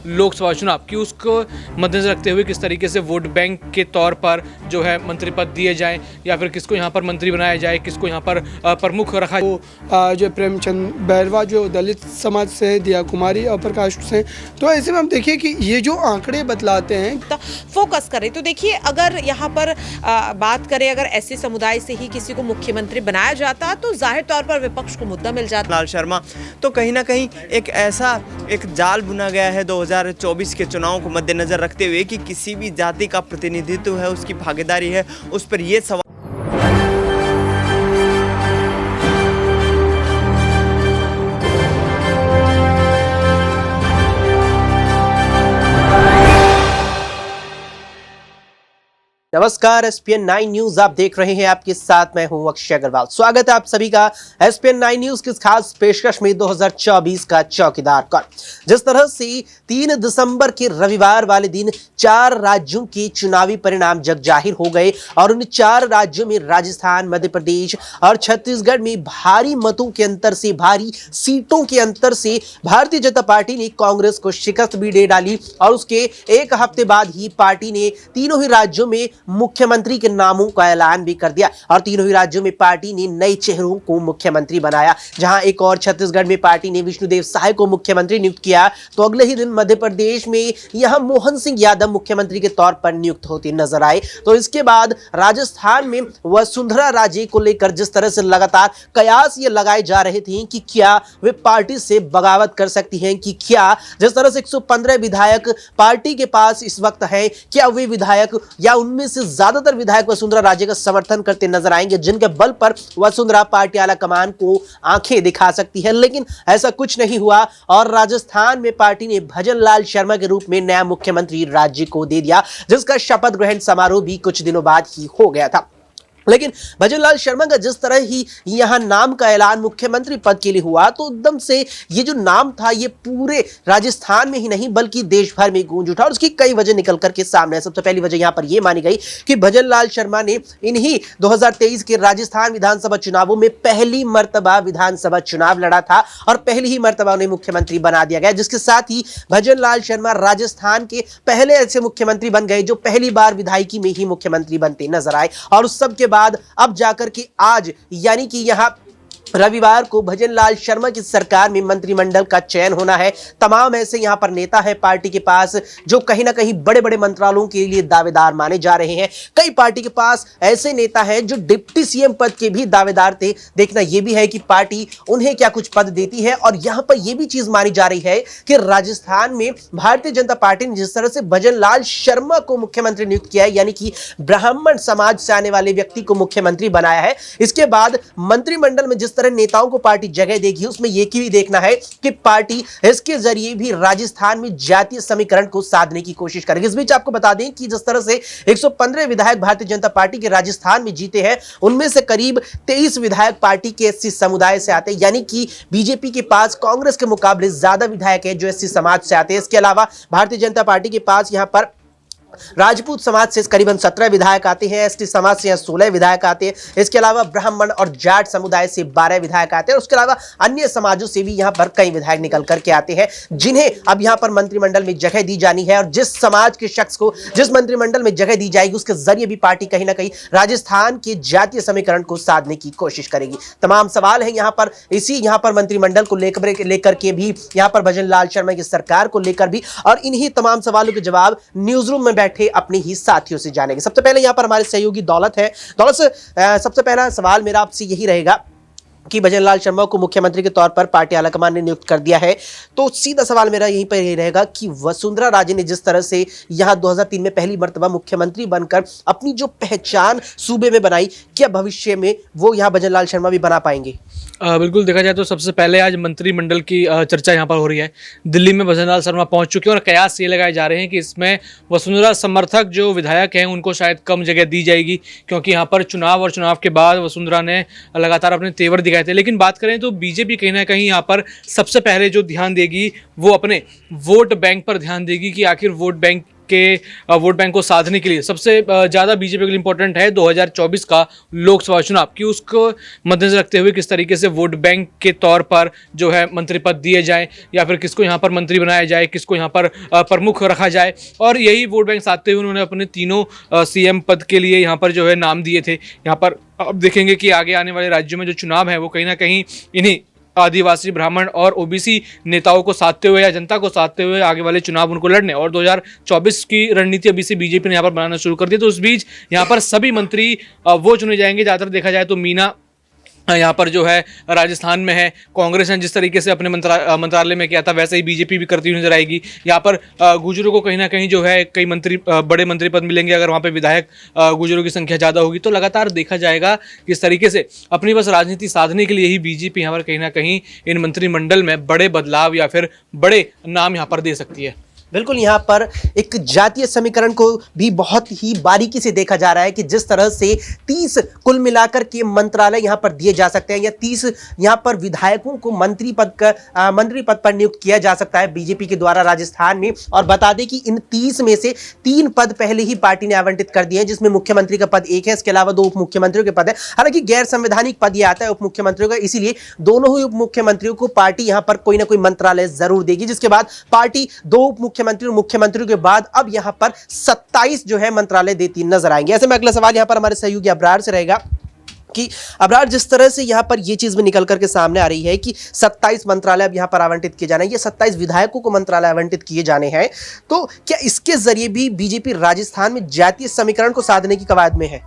लोकसभा चुनाव की, उसको मद्देनजर रखते हुए किस तरीके से वोट बैंक के तौर पर जो है मंत्री पद दिए जाएं या फिर किसको यहाँ पर मंत्री बनाया जाए, किसको यहाँ पर प्रमुख रखा जाए। जो प्रेमचंद बैरवा जो दलित समाज से है, दिया कुमारी अपर कास्ट से, तो ऐसे में हम देखिए कि ये जो आंकड़े बतलाते हैं तो फोकस करें तो देखिए, अगर यहाँ पर बात करें, अगर ऐसे समुदाय से ही किसी को मुख्यमंत्री बनाया जाता तो जाहिर तौर पर विपक्ष को मुद्दा मिल जाता। लाल शर्मा तो कहीं ना कहीं एक जाल बुना गया है 2024 के चुनाव को मद्देनजर रखते हुए कि किसी भी जाति का प्रतिनिधित्व है, उसकी भागीदारी है, उस पर ये सवाल। नमस्कार, एसपीएन 9 न्यूज आप देख रहे हैं। आपके साथ मैं हूं अक्षय अग्रवाल। स्वागत है आप सभी का एसपीएन 9 न्यूज की खास पेशकश में 2024 का चौकीदार कौन। जिस तरह से 3 दिसंबर के रविवार वाले दिन 4 राज्यों के चुनावी परिणाम जग जाहिर हो गए और उन 4 राज्यों में राजस्थान, मध्य प्रदेश और छत्तीसगढ़ में भारी मतों के अंतर से, भारी सीटों के अंतर से भारतीय जनता पार्टी ने कांग्रेस को शिकस्त भी दे डाली और उसके एक हफ्ते बाद ही पार्टी ने तीनों ही राज्यों में मुख्यमंत्री के नामों का ऐलान भी कर दिया और तीनों ही राज्यों में पार्टी ने नए चेहरों को मुख्यमंत्री बनाया। जहां एक और छत्तीसगढ़ में पार्टी ने विष्णुदेव साय को मुख्यमंत्री नियुक्त किया, तो अगले ही दिन मध्य प्रदेश में यहां मोहन सिंह यादव मुख्यमंत्री के तौर पर नियुक्त होते नजर आए। तो इसके बाद राजस्थान में वसुंधरा राजे को लेकर जिस तरह से लगातार कयास ये लगाए जा रहे थे कि क्या वे पार्टी से बगावत कर सकती हैं, कि क्या जिस तरह से 115 विधायक पार्टी के पास इस वक्त है, क्या वे विधायक या उनमें से ज्यादातर विधायक वसुंधरा राजे का समर्थन करते नजर आएंगे, जिनके बल पर वसुंधरा पार्टी आला कमान को आंखें दिखा सकती है। लेकिन ऐसा कुछ नहीं हुआ और राजस्थान में पार्टी ने भजन लाल शर्मा के रूप में नया मुख्यमंत्री राज्य को दे दिया, जिसका शपथ ग्रहण समारोह भी कुछ दिनों बाद ही हो गया था। लेकिन भजन लाल शर्मा का जिस तरह ही यहां नाम का ऐलान मुख्यमंत्री पद के लिए हुआ, तो एकदम से ये जो नाम था ये पूरे राजस्थान में ही नहीं बल्कि देश भर में गूंज उठा और उसकी कई वजह निकल करके सामने है। सबसे पहली वजह यहां पर यह मानी गई कि भजन लाल शर्मा ने इन्हीं 2023 के राजस्थान विधानसभा चुनावों में पहली मर्तबा विधानसभा चुनाव लड़ा था और पहली ही मर्तबा उन्हें मुख्यमंत्री बना दिया गया, जिसके साथ ही भजन लाल शर्मा राजस्थान के पहले ऐसे मुख्यमंत्री बन गए जो पहली बार विधायकी में ही मुख्यमंत्री बनते नजर आए। और उस सब के बाद अब जाकर के आज यानी कि यहां रविवार को भजन लाल शर्मा की सरकार में मंत्रिमंडल का चयन होना है। तमाम ऐसे यहां पर नेता हैं पार्टी के पास जो कहीं ना कहीं बड़े बड़े मंत्रालयों के लिए दावेदार माने जा रहे हैं। कई पार्टी के पास ऐसे नेता हैं जो डिप्टी सीएम पद के भी दावेदार थे। देखना यह भी है कि पार्टी उन्हें क्या कुछ पद देती है। और यहां पर यह भी चीज मानी जा रही है कि राजस्थान में भारतीय जनता पार्टी ने जिस तरह से भजन लाल शर्मा को मुख्यमंत्री नियुक्त किया है, यानी कि ब्राह्मण समाज से आने वाले व्यक्ति को मुख्यमंत्री बनाया है, इसके बाद मंत्रिमंडल में जिस नेताओं को पार्टी जगह देगी उसमें यह भी देखना है कि पार्टी इसके जरिए भी राजस्थान में जातीय समीकरण को साधने की कोशिश करेगी। इस बीच आपको बता दें कि जिस तरह से 115 विधायक भारतीय जनता पार्टी के राजस्थान में जीते हैं, उनमें से करीब 23 विधायक पार्टी के एससी समुदाय से आते हैं, यानी कि बीजेपी के पास कांग्रेस के मुकाबले ज्यादा विधायक है जो एससी समाज से आते हैं। इसके अलावा भारतीय जनता पार्टी के पास यहां पर राजपूत समाज से करीबन 17 विधायक आते हैं, एसटी समाज से 16 विधायक आते हैं। इसके अलावा ब्राह्मण और जाट समुदाय से 12 विधायक आते हैं। उसके अलावा अन्य समाजों से भी यहां पर कई विधायक निकल करके आते हैं, जिन्हें अब यहां पर मंत्रिमंडल में जगह दी जानी है। और जिस समाज के शख्स को जिस मंत्रिमंडल में जगह दी जाएगी उसके जरिए भी पार्टी कहीं ना कहीं राजस्थान के जातीय समीकरण को साधने की कोशिश करेगी। तमाम सवाल है यहां पर यहां पर मंत्रिमंडल को लेकर के भी, यहां पर भजन लाल शर्मा की सरकार को लेकर भी, और इन्हीं तमाम सवालों के जवाब न्यूज रूम में बैठे अपने ही साथियों से जानेंगे। सबसे पहले यहां पर हमारे सहयोगी दौलत है। दौलत से सबसे पहला सवाल मेरा आपसे यही रहेगा कि भजन लाल शर्मा को मुख्यमंत्री के तौर पर पार्टी आलाकमान ने नियुक्त कर दिया है, तो सीधा सवाल मेरा यहीं पर यही रहेगा कि वसुंधरा राजे ने जिस तरह से यहां 2003 में पहली मर्तबा मुख्यमंत्री बनकर अपनी जो पहचान सूबे में बनाई, क्या भविष्य में वो यहां भजन लाल शर्मा भी बना पाएंगे? बिल्कुल, देखा जाए तो सबसे पहले आज मंत्रिमंडल की चर्चा यहाँ पर हो रही है। दिल्ली में भजन लाल शर्मा पहुँच चुके हैं और कयास ये लगाए जा रहे हैं कि इसमें वसुंधरा समर्थक जो विधायक हैं उनको शायद कम जगह दी जाएगी, क्योंकि यहाँ पर चुनाव और चुनाव के बाद वसुंधरा ने लगातार अपने तेवर दिखाए थे। लेकिन बात करें तो बीजेपी कहीं ना कहीं यहाँ पर सबसे पहले जो ध्यान देगी वो अपने वोट बैंक पर ध्यान देगी कि आखिर वोट बैंक के वोट बैंक को साधने के लिए सबसे ज़्यादा बीजेपी के लिए इंपॉर्टेंट है 2024 का लोकसभा चुनाव, कि उसको मद्देनजर रखते हुए किस तरीके से वोट बैंक के तौर पर जो है मंत्री पद दिए जाएं, या फिर किसको यहाँ पर मंत्री बनाया जाए, किसको यहाँ पर प्रमुख रखा जाए। और यही वोट बैंक साधते हुए उन्होंने अपने तीनों सीएम पद के लिए यहाँ पर जो है नाम दिए थे। यहाँ पर अब देखेंगे कि आगे आने वाले राज्यों में जो चुनाव है वो कहीं ना कहीं इन्हीं आदिवासी, ब्राह्मण और ओबीसी नेताओं को साधते हुए या जनता को साधते हुए आगे वाले चुनाव उनको लड़ने, और 2024 की रणनीति अभी से बीजेपी ने यहाँ पर बनाना शुरू कर दी। तो उस बीच यहाँ पर सभी मंत्री वो चुने जाएंगे। ज़्यादातर देखा जाए तो मीना यहाँ पर जो है राजस्थान में है, कांग्रेस ने जिस तरीके से अपने मंत्रालय में किया था वैसे ही बीजेपी भी करती हुई नजर आएगी। यहाँ पर गुजरों को कहीं ना कहीं जो है कई मंत्री, बड़े मंत्री पद मिलेंगे। अगर वहाँ पे विधायक गुजरों की संख्या ज़्यादा होगी तो लगातार देखा जाएगा किस तरीके से अपनी बस राजनीति साधने के लिए ही बीजेपी यहाँ पर कहीं ना कहीं इन मंत्रिमंडल में बड़े बदलाव या फिर बड़े नाम यहाँ पर दे सकती है। बिल्कुल, यहाँ पर एक जातीय समीकरण को भी बहुत ही बारीकी से देखा जा रहा है कि जिस तरह से 30 कुल मिलाकर के मंत्रालय यहाँ पर दिए जा सकते हैं, या 30 यहाँ पर विधायकों को मंत्री पद पर नियुक्त किया जा सकता है बीजेपी के द्वारा राजस्थान में। और बता दें कि इन 30 में से 3 पद पहले ही पार्टी ने आवंटित कर दिए हैं, जिसमें मुख्यमंत्री का पद एक है, इसके अलावा 2 उप मुख्यमंत्रियों के पद है। हालांकि गैर संवैधानिक पद ये आता है उप मुख्यमंत्रियों का, इसीलिए दोनों ही उप मुख्यमंत्रियों को पार्टी यहाँ पर कोई ना कोई मंत्रालय जरूर देगी, जिसके बाद पार्टी 2 उप मुख्यमंत्री और मुख्यमंत्रियों के बाद अब यहां पर 27 जो है मंत्रालय देती नजर आएंगे। ऐसे में अगला सवाल यहां पर हमारे सहयोगी अब्रार से रहेगा कि अब्रार, जिस तरह से यहां पर यह चीज भी निकल करके सामने आ रही है कि 27 मंत्रालय अब यहां पर आवंटित किए जाने हैं, ये 27 विधायकों को मंत्रालय आवंटित किए जाने हैं, तो क्या इसके जरिए भी बीजेपी राजस्थान में जातीय समीकरण को साधने की कवायद में है?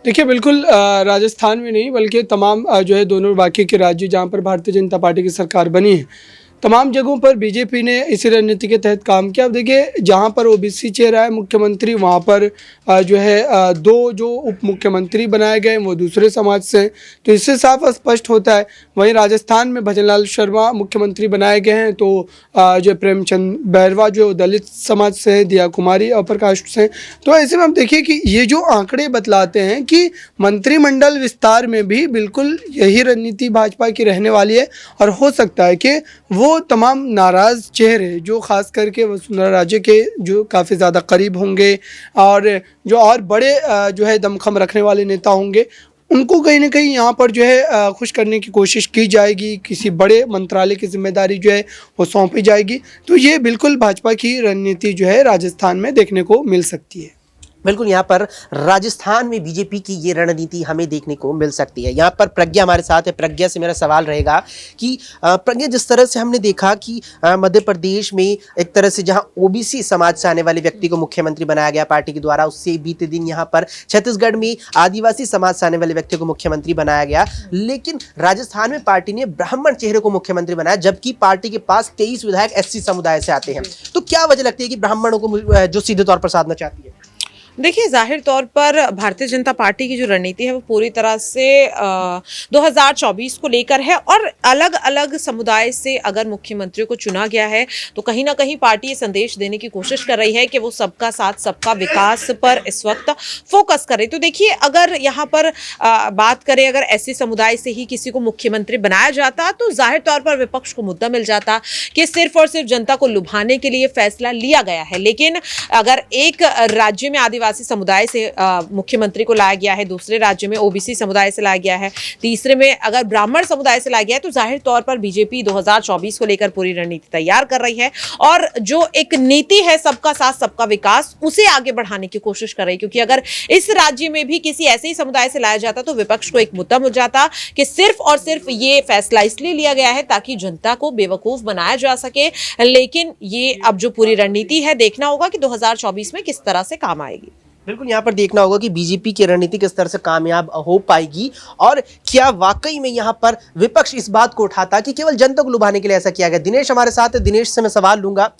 देखिए, बिल्कुल राजस्थान में नहीं बल्कि तमाम जो है दोनों बाकी के राज्य जहां पर भारतीय जनता पार्टी की सरकार बनी है, तमाम जगहों पर बीजेपी ने इसी रणनीति के तहत काम किया। अब देखिए, जहाँ पर ओबीसी चेहरा है मुख्यमंत्री, वहाँ पर जो है 2 जो उप मुख्यमंत्री बनाए गए वो दूसरे समाज से हैं, तो इससे साफ स्पष्ट होता है। वहीं राजस्थान में भजनलाल शर्मा मुख्यमंत्री बनाए गए हैं, तो जो प्रेमचंद बैरवा जो दलित समाज से है, दिया कुमारी अपर कास्ट से हैं। तो ऐसे में हम देखिए कि ये जो आंकड़े बतलाते हैं कि मंत्रिमंडल विस्तार में भी बिल्कुल यही रणनीति भाजपा की रहने वाली है, और हो सकता है कि वो तमाम नाराज़ चेहरे जो खास करके वसुंधरा राजे के जो काफ़ी ज़्यादा करीब होंगे और जो और बड़े जो है दमखम रखने वाले नेता होंगे, उनको कहीं ना कहीं यहाँ पर जो है खुश करने की कोशिश की जाएगी, किसी बड़े मंत्रालय की जिम्मेदारी जो है वो सौंपी जाएगी। तो ये बिल्कुल भाजपा की रणनीति जो है राजस्थान में देखने को मिल सकती है। बिल्कुल, यहाँ पर राजस्थान में बीजेपी की ये रणनीति हमें देखने को मिल सकती है। यहाँ पर प्रज्ञा हमारे साथ है। प्रज्ञा से मेरा सवाल रहेगा कि प्रज्ञा, जिस तरह से हमने देखा कि मध्य प्रदेश में एक तरह से जहाँ ओबीसी समाज से आने वाले व्यक्ति को मुख्यमंत्री बनाया गया पार्टी के द्वारा, उससे बीते दिन यहाँ पर छत्तीसगढ़ में आदिवासी समाज से आने वाले व्यक्ति को मुख्यमंत्री बनाया गया, लेकिन राजस्थान में पार्टी ने ब्राह्मण चेहरे को मुख्यमंत्री बनाया, जबकि पार्टी के पास 23 विधायक एससी समुदाय से आते हैं। तो क्या वजह लगती है कि ब्राह्मणों को जो सीधे तौर पर साधना चाहती है? देखिए, जाहिर तौर पर भारतीय जनता पार्टी की जो रणनीति है वो पूरी तरह से 2024 को लेकर है, और अलग अलग समुदाय से अगर मुख्यमंत्रियों को चुना गया है तो कहीं ना कहीं पार्टी ये संदेश देने की कोशिश कर रही है कि वो सबका साथ सबका विकास पर इस वक्त फोकस करे। तो देखिए, अगर यहाँ पर बात करें, अगर ऐसे समुदाय से ही किसी को मुख्यमंत्री बनाया जाता तो जाहिर तौर पर विपक्ष को मुद्दा मिल जाता कि सिर्फ और सिर्फ जनता को लुभाने के लिए फैसला लिया गया है। लेकिन अगर एक राज्य में आदिवासी समुदाय से मुख्यमंत्री को लाया गया है, दूसरे राज्य में ओबीसी समुदाय से लाया गया है, तीसरे में अगर ब्राह्मण समुदाय से लाया गया है, तो जाहिर तौर पर बीजेपी 2024 को लेकर पूरी रणनीति तैयार कर रही है, और जो एक नीति है सबका साथ सबका विकास, उसे आगे बढ़ाने की कोशिश कर रही है। क्योंकि अगर इस राज्य में भी किसी ऐसे ही समुदाय से लाया जाता तो विपक्ष को एक मुद्दा मिल जाता कि सिर्फ और सिर्फ ये फैसला इसलिए लिया गया है ताकि जनता को बेवकूफ बनाया जा सके। लेकिन ये अब जो पूरी रणनीति है, देखना होगा कि 2024 में किस तरह से काम आएगी। बिल्कुल, यहाँ पर देखना होगा कि बीजेपी की रणनीति किस तरह से कामयाब हो पाएगी, और क्या वाकई में यहाँ पर विपक्ष इस बात को उठाता कि केवल जनता को लुभाने के लिए ऐसा किया गया। दिनेश हमारे साथ है। दिनेश से मैं सवाल लूंगा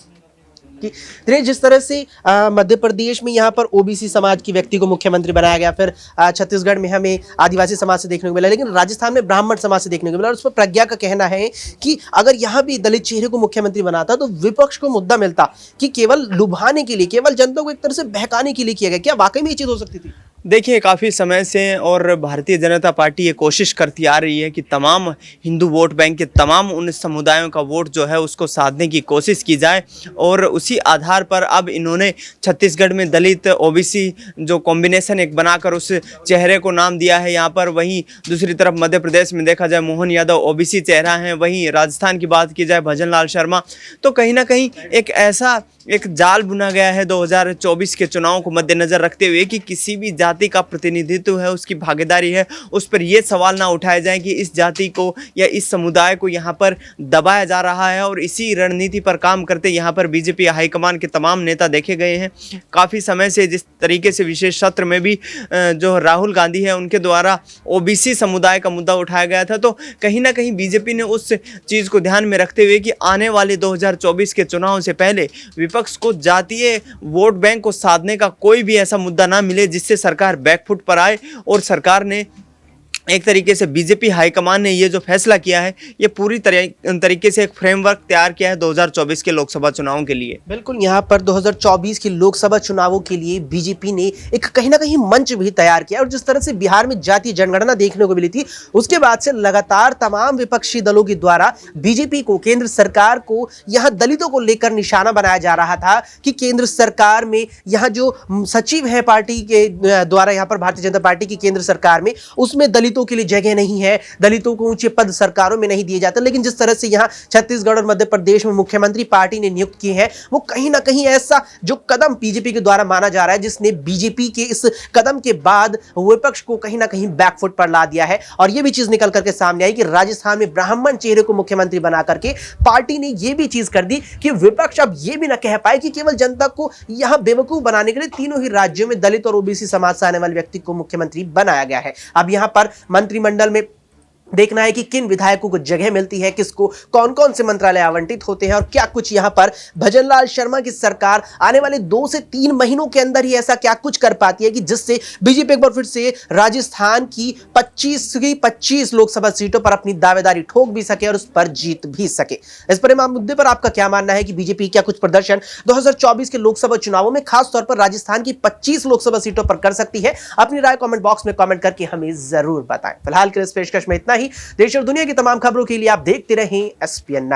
कि दिनेश, जिस तरह से मध्य प्रदेश में यहाँ पर ओबीसी समाज की व्यक्ति को मुख्यमंत्री बनाया गया, फिर छत्तीसगढ़ में हमें आदिवासी समाज से देखने को मिला, लेकिन राजस्थान में ब्राह्मण समाज से देखने को मिला, और उस पर प्रज्ञा का कहना है कि अगर यहाँ भी दलित चेहरे को मुख्यमंत्री बनाता तो विपक्ष को मुद्दा मिलता कि केवल लुभाने के लिए, केवल जनता को एक तरह से बहकाने के लिए किया गया। क्या वाकई में ये चीज़ हो सकती थी? देखिए, काफ़ी समय से और भारतीय जनता पार्टी ये कोशिश करती आ रही है कि तमाम हिंदू वोट बैंक के तमाम उन समुदायों का वोट जो है उसको साधने की कोशिश की जाए, और उसी आधार पर अब इन्होंने छत्तीसगढ़ में दलित ओबीसी जो कॉम्बिनेशन एक बनाकर उस चेहरे को नाम दिया है यहाँ पर। वहीं दूसरी तरफ मध्य प्रदेश में देखा जाए मोहन यादव ओबीसी चेहरा है, वहीं राजस्थान की बात की जाए भजन लाल शर्मा। तो कहीं ना कहीं एक जाल बुना गया है 2024 के चुनाव को मद्देनजर रखते हुए कि किसी भी जाति का प्रतिनिधित्व है, उसकी भागीदारी है, उस पर ये सवाल ना उठाए जाए कि इस जाति को या इस समुदाय को यहाँ पर दबाया जा रहा है। और इसी रणनीति पर काम करते यहाँ पर बीजेपी हाईकमान के तमाम नेता देखे गए हैं। काफ़ी समय से जिस तरीके से विशेष सत्र में भी जो राहुल गांधी है उनके द्वारा ओबीसी समुदाय का मुद्दा उठाया गया था, तो कहीं ना कहीं बीजेपी ने उस चीज़ को ध्यान में रखते हुए कि आने वाले 2024 के चुनाव से पहले विपक्ष को जातीय वोट बैंक को साधने का कोई भी ऐसा मुद्दा ना मिले जिससे सरकार बैकफुट पर आए। और सरकार ने एक तरीके से बीजेपी हाईकमान ने ये जो फैसला किया है, ये पूरी तरीके से एक फ्रेमवर्क तैयार किया है 2024 के लोकसभा चुनावों के लिए। बिल्कुल, यहाँ पर 2024 के लोकसभा चुनावों के लिए बीजेपी ने एक कहीं ना कहीं मंच भी तैयार किया। और जिस तरह से बिहार में जातीय जनगणना देखने को मिली थी, उसके बाद से लगातार तमाम विपक्षी दलों के द्वारा बीजेपी को, केंद्र सरकार को यहाँ दलितों को लेकर निशाना बनाया जा रहा था कि केंद्र सरकार में यहाँ जो सचिव है पार्टी के द्वारा, यहाँ पर भारतीय जनता पार्टी की केंद्र सरकार में, उसमें दलितों के लिए जगह नहीं है, दलितों को ऊंचे पद सरकारों में नहीं दिए जाते। लेकिन जिस तरह से यहाँ छत्तीसगढ़ और मध्य प्रदेश में मुख्यमंत्री पार्टी ने नियुक्त किए हैं, वो कहीं ना कहीं ऐसा जो कदम बीजेपी के द्वारा माना जा रहा है, जिसने बीजेपी के इस कदम के बाद विपक्ष को कहीं ना कहीं बैकफुट पर ला दिया है। और यह भी चीज निकल करके सामने आई कि राजस्थान में ब्राह्मण चेहरे को मुख्यमंत्री बना करके पार्टी ने यह भी चीज कर दी कि विपक्ष अब यह भी ना कह पाए कि केवल जनता को यहां बेवकूफ बनाने के लिए तीनों ही राज्यों में दलित और ओबीसी समाज से आने वाले व्यक्ति को मुख्यमंत्री बनाया गया है। अब यहां पर मंत्रिमंडल में देखना है कि किन विधायकों को जगह मिलती है, किसको कौन कौन से मंत्रालय आवंटित होते हैं, और क्या कुछ यहां पर भजनलाल शर्मा की सरकार आने वाले 2 से 3 महीनों के अंदर ही ऐसा क्या कुछ कर पाती है कि जिससे बीजेपी एक बार फिर से राजस्थान की 25 लोकसभा सीटों पर अपनी दावेदारी ठोक भी सके और उस पर जीत भी सके। इस पर मुद्दे पर आपका क्या मानना है कि बीजेपी क्या कुछ प्रदर्शन 2024 के लोकसभा चुनावों में खासतौर पर राजस्थान की 25 लोकसभा सीटों पर कर सकती है? अपनी राय कमेंट बॉक्स में कमेंट करके हमें जरूर बताएं। फिलहाल के इस पेशकश में इतना ही। देश और दुनिया की तमाम खबरों के लिए आप देखते रहें SPN9।